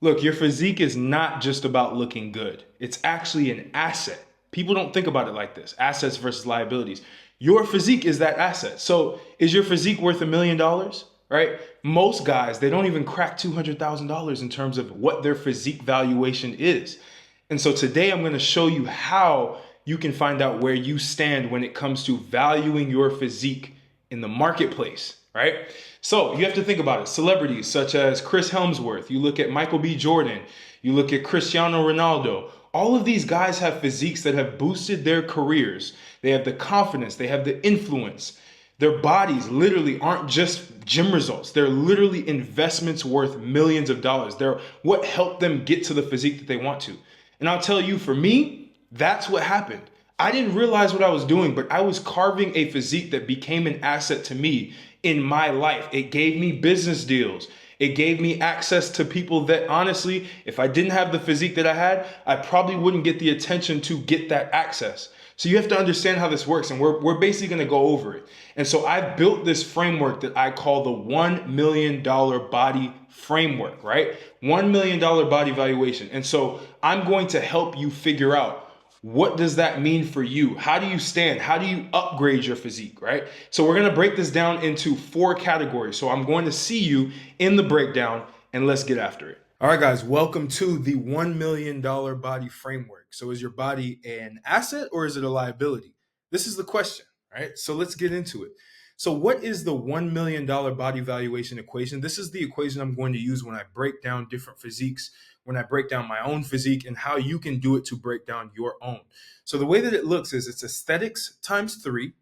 Look, your physique is not just about looking good. It's actually an asset. People don't think about it like this. Assets versus liabilities. Your physique is that asset. So, is your physique worth $1 million? Right? Most guys, they don't even crack $200,000 in terms of what their physique valuation is. And so today I'm going to show you how you can find out where you stand when it comes to valuing your physique in the marketplace, right? So you have to think about it. Celebrities such as Chris Helmsworth, you look at Michael B. Jordan, you look at Cristiano Ronaldo. All of these guys have physiques that have boosted their careers. They have the confidence, they have the influence. Their bodies literally aren't just gym results. They're literally investments worth millions of dollars. They're what helped them get to the physique that they want to. And I'll tell you, for me, that's what happened. I didn't realize what I was doing, but I was carving a physique that became an asset to me in my life. It gave me business deals. It gave me access to people that honestly, if I didn't have the physique that I had, I probably wouldn't get the attention to get that access. So you have to understand how this works, and we're basically going to go over it. And so I've built this framework that I call the $1 million body framework, right? $1 million body valuation. And so I'm going to help you figure out, what does that mean for you? How do you stand? How do you upgrade your physique, right? So we're going to break this down into 4 categories. So I'm going to see you in the breakdown, and let's get after it. All right, guys, welcome to the $1 million body framework. So is your body an asset or is it a liability? This is the question, right? So let's get into it. So what is the $1 million body valuation equation? This is the equation I'm going to use when I break down different physiques, when I break down my own physique, and how you can do it to break down your own. So the way that it looks is it's aesthetics times 3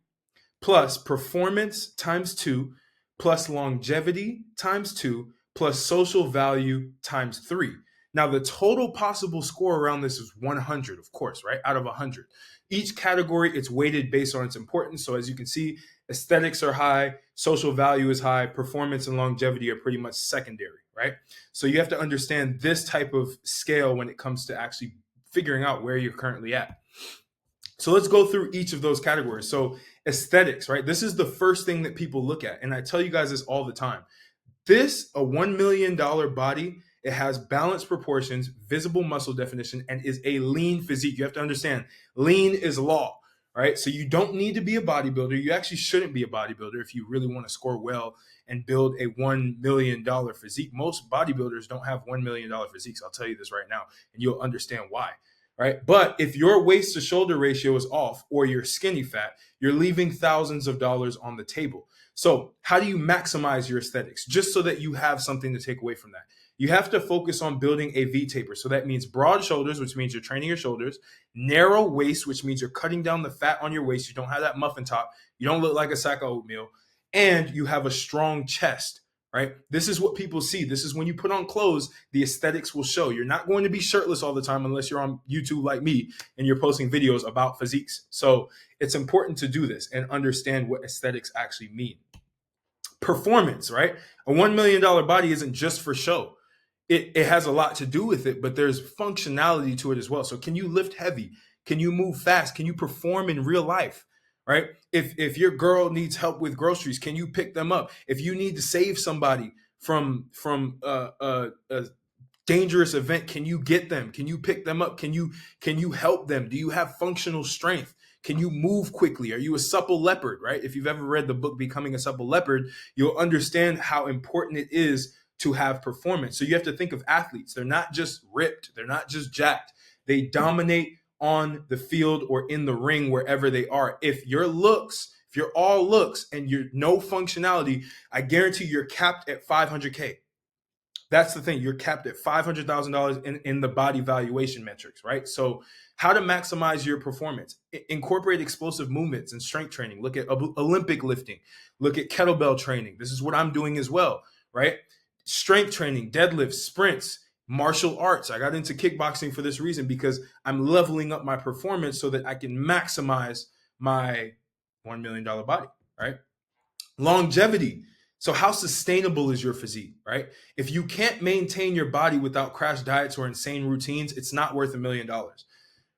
plus performance times 2 plus longevity times 2 plus social value times 3. Now, the total possible score around this is 100, of course, right? Out of 100. Each category, it's weighted based on its importance. So as you can see, aesthetics are high, social value is high, performance and longevity are pretty much secondary, right? So you have to understand this type of scale when it comes to actually figuring out where you're currently at. So let's go through each of those categories. So aesthetics, right? This is the first thing that people look at. And I tell you guys this all the time. A $1 million body, it has balanced proportions, visible muscle definition, and is a lean physique. You have to understand, lean is law, right? So you don't need to be a bodybuilder. You actually shouldn't be a bodybuilder if you really want to score well and build a $1 million physique. Most bodybuilders don't have $1 million physiques. I'll tell you this right now, and you'll understand why. Right. But if your waist to shoulder ratio is off or you're skinny fat, you're leaving thousands of dollars on the table. So how do you maximize your aesthetics? Just so that you have something to take away from that. You have to focus on building a V taper. So that means broad shoulders, which means you're training your shoulders, narrow waist, which means you're cutting down the fat on your waist. You don't have that muffin top. You don't look like a sack of oatmeal, and you have a strong chest. Right? This is what people see. This is when you put on clothes, the aesthetics will show. You're not going to be shirtless all the time unless you're on YouTube like me and you're posting videos about physiques. So it's important to do this and understand what aesthetics actually mean. Performance, right? A $1 million body isn't just for show. It has a lot to do with it, but there's functionality to it as well. So can you lift heavy? Can you move fast? Can you perform in real life? Right? If your girl needs help with groceries, can you pick them up? If you need to save somebody from a dangerous event, can you get them? Can you pick them up? Can you help them? Do you have functional strength? Can you move quickly? Are you a supple leopard? Right? If you've ever read the book Becoming a Supple Leopard, you'll understand how important it is to have performance. So you have to think of athletes. They're not just ripped. They're not just jacked. They dominate on the field or in the ring, wherever they are. If you're all looks and you're no functionality, I guarantee you're capped at 500K. That's the thing. You're capped at $500,000 in the body valuation metrics, right? So how to maximize your performance? Incorporate explosive movements and strength training. Look at Olympic lifting. Look at kettlebell training. This is what I'm doing as well, right? Strength training, deadlifts, sprints, martial arts. I got into kickboxing for this reason, because I'm leveling up my performance so that I can maximize my $1 million body, right? Longevity. So how sustainable is your physique, right? If you can't maintain your body without crash diets or insane routines, it's not worth $1 million,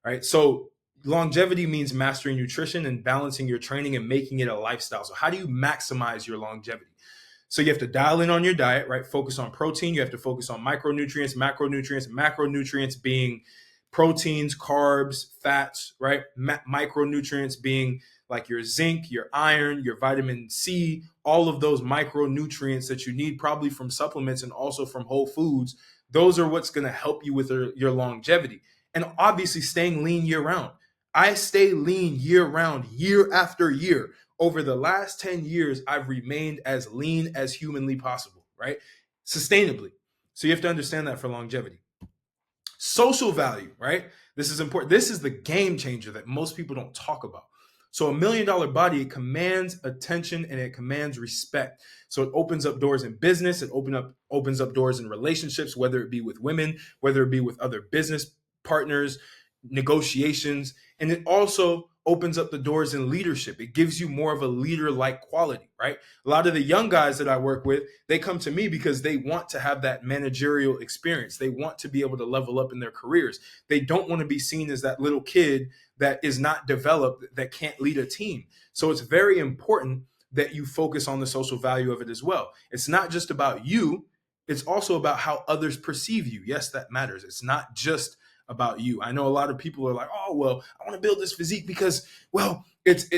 right? So longevity means mastering nutrition and balancing your training and making it a lifestyle. So how do you maximize your longevity? So you have to dial in on your diet, right? Focus on protein. You have to focus on micronutrients, macronutrients being proteins, carbs, fats, right? Micronutrients being like your zinc, your iron, your vitamin C, all of those micronutrients that you need probably from supplements and also from whole foods. Those are what's going to help you with your longevity. And obviously staying lean year round. I stay lean year round, year after year. Over the last 10 years, I've remained as lean as humanly possible, right? Sustainably. So you have to understand that for longevity. Social value, right? This is important. This is the game changer that most people don't talk about. So $1 million body, it commands attention and it commands respect. So it opens up doors in business. It opens up doors in relationships, whether it be with women, whether it be with other business partners, negotiations. And it also opens up the doors in leadership. It gives you more of a leader-like quality, right? A lot of the young guys that I work with, they come to me because they want to have that managerial experience. They want to be able to level up in their careers. They don't want to be seen as that little kid that is not developed, that can't lead a team. So it's very important that you focus on the social value of it as well. It's not just about you. It's also about how others perceive you. Yes, that matters. It's not just about you. I know a lot of people are like, oh, well, I want to build this physique because, well, it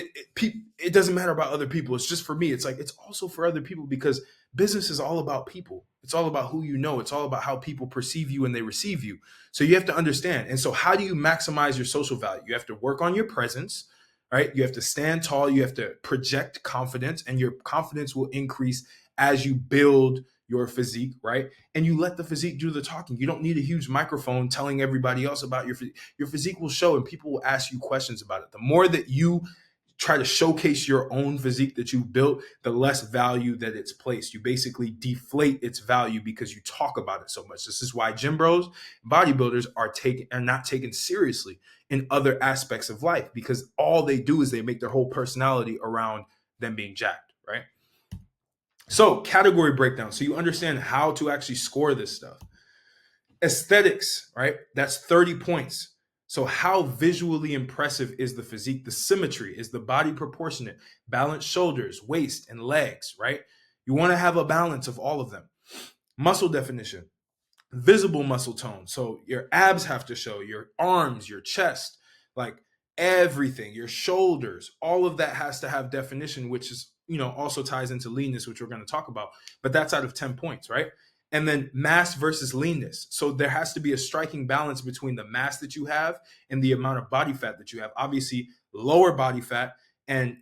doesn't matter about other people. It's just for me. It's like, it's also for other people because business is all about people. It's all about who you know. It's all about how people perceive you and they receive you. So you have to understand. And so how do you maximize your social value? You have to work on your presence, right? You have to stand tall. You have to project confidence, and your confidence will increase as you build your physique, right? And you let the physique do the talking. You don't need a huge microphone telling everybody else about your physique. Your physique will show and people will ask you questions about it. The more that you try to showcase your own physique that you built, the less value that it's placed. You basically deflate its value because you talk about it so much. This is why gym bros, bodybuilders are not taken seriously in other aspects of life, because all they do is they make their whole personality around them being jacked, right? So category breakdown. So you understand how to actually score this stuff. Aesthetics, right? That's 30 points. So how visually impressive is the physique? The symmetry, is the body proportionate? Balanced shoulders, waist, and legs, right? You want to have a balance of all of them. Muscle definition, visible muscle tone. So your abs have to show, your arms, your chest, like everything, your shoulders, all of that has to have definition, which is, also ties into leanness, which we're going to talk about, but that's out of 10 points, right? And then mass versus leanness. So there has to be a striking balance between the mass that you have and the amount of body fat that you have. Obviously, lower body fat and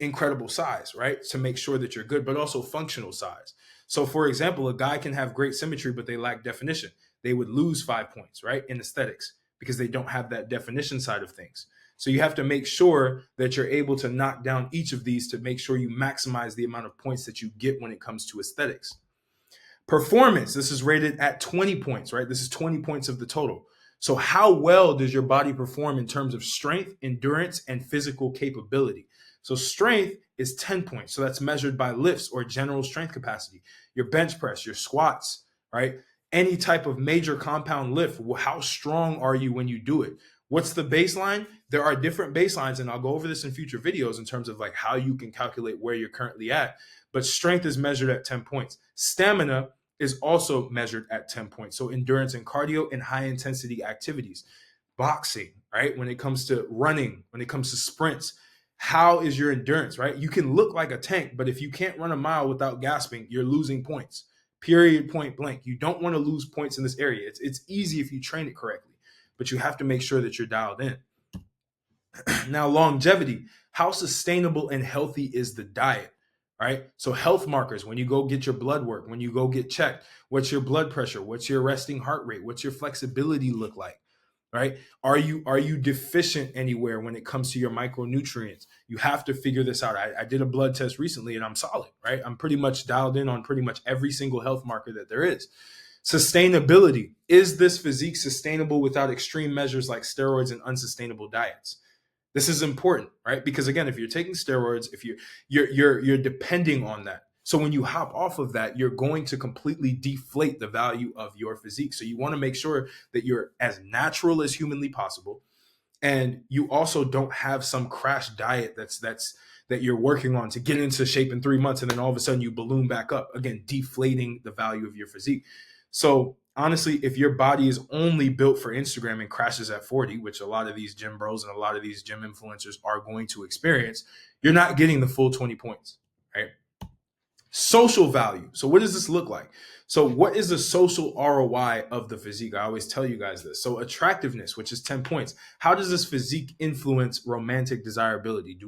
incredible size, right? To make sure that you're good, but also functional size. So for example, a guy can have great symmetry, but they lack definition. They would lose 5 points, right? In aesthetics, because they don't have that definition side of things. So you have to make sure that you're able to knock down each of these to make sure you maximize the amount of points that you get when it comes to aesthetics. Performance, this is rated at 20 points, right? This is 20 points of the total. So how well does your body perform in terms of strength, endurance, and physical capability? So strength is 10 points. So that's measured by lifts or general strength capacity. Your bench press, your squats, right? Any type of major compound lift, how strong are you when you do it? What's the baseline? There are different baselines, and I'll go over this in future videos in terms of like how you can calculate where you're currently at. But strength is measured at 10 points. Stamina is also measured at 10 points. So endurance and cardio and high intensity activities. Boxing, right? When it comes to running, when it comes to sprints, how is your endurance, right? You can look like a tank, but if you can't run a mile without gasping, you're losing points. Period, point blank. You don't want to lose points in this area. It's easy if you train it correctly, but you have to make sure that you're dialed in. Now, longevity. How sustainable and healthy is the diet? Right? So health markers, when you go get your blood work, when you go get checked, what's your blood pressure? What's your resting heart rate? What's your flexibility look like? Right? Are you deficient anywhere when it comes to your micronutrients? You have to figure this out. I did a blood test recently and I'm solid, right? I'm pretty much dialed in on pretty much every single health marker that there is. Sustainability. Is this physique sustainable without extreme measures like steroids and unsustainable diets? This is important, right? Because again, if you're taking steroids, if you're depending on that. So when you hop off of that, you're going to completely deflate the value of your physique. So you want to make sure that you're as natural as humanly possible. And you also don't have some crash diet that's that you're working on to get into shape in 3 months, and then all of a sudden you balloon back up again, deflating the value of your physique. So honestly, if your body is only built for Instagram and crashes at 40, which a lot of these gym bros and a lot of these gym influencers are going to experience, you're not getting the full 20 points, right? Social value. So what does this look like? So what is the social ROI of the physique? I always tell you guys this. So attractiveness, which is 10 points. How does this physique influence romantic desirability?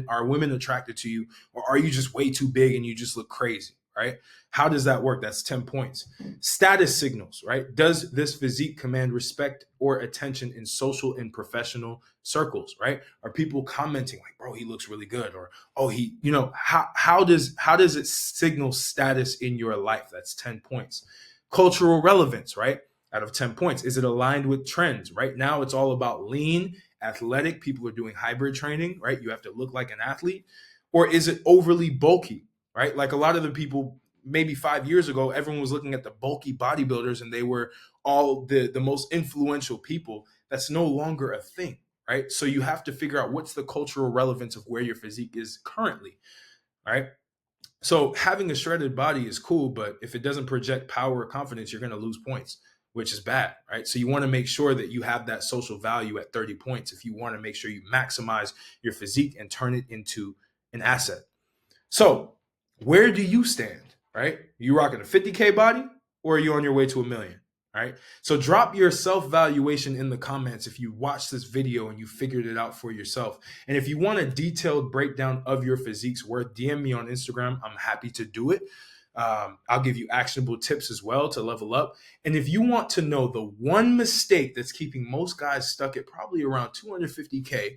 Are women attracted to you, or are you just way too big and you just look crazy, right? How does that work? That's 10 points. Status signals, right? Does this physique command respect or attention in social and professional circles, right? Are people commenting like, bro, he looks really good, or oh, he, how does it signal status in your life? That's 10 points. Cultural relevance, right? Out of 10 points. Is it aligned with trends? Right now it's all about lean, athletic. People are doing hybrid training, right? You have to look like an athlete. Or is it overly bulky, right? Like a lot of the people maybe 5 years ago, everyone was looking at the bulky bodybuilders and they were all the most influential people. That's no longer a thing, right? So you have to figure out what's the cultural relevance of where your physique is currently, right? So having a shredded body is cool, but if it doesn't project power or confidence, you're going to lose points, which is bad, right? So you want to make sure that you have that social value at 30 points if you want to make sure you maximize your physique and turn it into an asset. So where do you stand, right? You rocking a 50K body, or are you on your way to $1 million? Right. So drop your self-valuation in the comments if you watched this video and you figured it out for yourself. And if you want a detailed breakdown of your physique's worth, DM me on Instagram. I'm happy to do it. I'll give you actionable tips as well to level up. And if you want to know the one mistake that's keeping most guys stuck at probably around 250K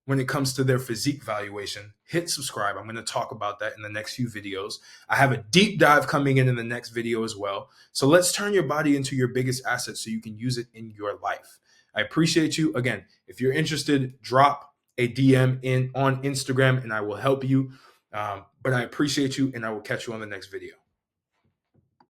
when it comes to their physique valuation, hit subscribe. I'm going to talk about that in the next few videos. I have a deep dive coming in the next video as well. So let's turn your body into your biggest asset so you can use it in your life. I appreciate you. Again, if you're interested, drop a DM on Instagram and I will help you. But I appreciate you and I will catch you on the next video.